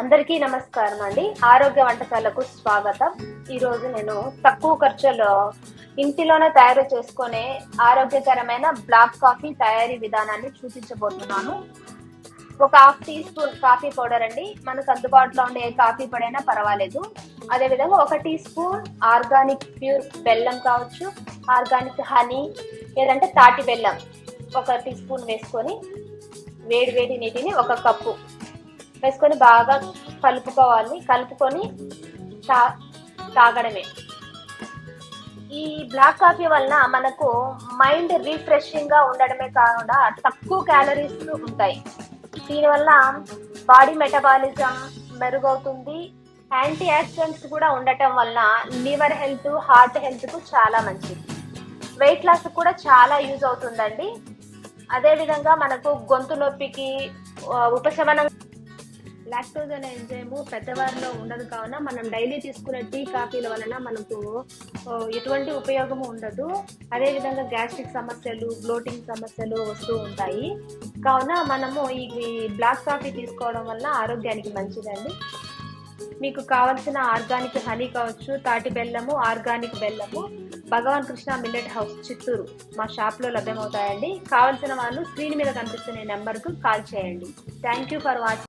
అందరికీ నమస్కారం అండి. ఆరోగ్య వంటకాలకు స్వాగతం. ఈరోజు నేను తక్కువ ఖర్చులో ఇంటిలోనే తయారు చేసుకునే ఆరోగ్యకరమైన బ్లాక్ కాఫీ తయారీ విధానాన్ని చూపించబోతున్నాను. ఒక half teaspoon coffee powder అండి, మనకు అందుబాటులో ఉండే ఏ కాఫీ పొడి అయినా పర్వాలేదు. అదేవిధంగా 1 టీ స్పూన్ ఆర్గానిక్ ప్యూర్ బెల్లం కావచ్చు, ఆర్గానిక్ హనీ లేదంటే తాటి బెల్లం 1 టీ స్పూన్ వేసుకొని వేడి నీటిని 1 కప్పు వేసుకొని బాగా కలుపుకొని తాగడమే. ఈ బ్లాక్ కాఫీ వలన మనకు మైండ్ రిఫ్రెషింగ్ గా ఉండడమే కాకుండా తక్కువ క్యాలరీస్ ఉంటాయి. దీనివల్ల బాడీ మెటబాలిజం మెరుగవుతుంది. యాంటీ ఆక్సిడెంట్స్ కూడా ఉండటం వలన లివర్ హెల్త్, హార్ట్ హెల్త్ కు చాలా మంచిది. వెయిట్ లాస్ కూడా చాలా యూజ్ అవుతుందండి. అదే విధంగా మనకు గొంతు నొప్పికి ఉపశమనం. లాక్టోజ్ అనే ఎంజైమ్ పెద్దవారిలో ఉండదు కావున మనం డైలీ తీసుకునే టీ కాఫీల వలన మనకు ఎటువంటి ఉపయోగము ఉండదు. అదేవిధంగా గ్యాస్ట్రిక్ సమస్యలు, బ్లోటింగ్ సమస్యలు వస్తూ ఉంటాయి. కావున మనము ఈ బ్లాక్ కాఫీ తీసుకోవడం వల్ల ఆరోగ్యానికి మంచిదండి. మీకు కావాల్సిన ఆర్గానిక్ హనీ కావచ్చు, తాటి బెల్లము, ఆర్గానిక్ బెల్లము భగవాన్ కృష్ణ మిల్లెట్ హౌస్ చిత్తూరు మా షాప్లో లభ్యమవుతాయండి. కావాల్సిన వాళ్ళు స్క్రీన్ మీద కనిపిస్తున్న నెంబర్కు కాల్ చేయండి. Thank you for watching.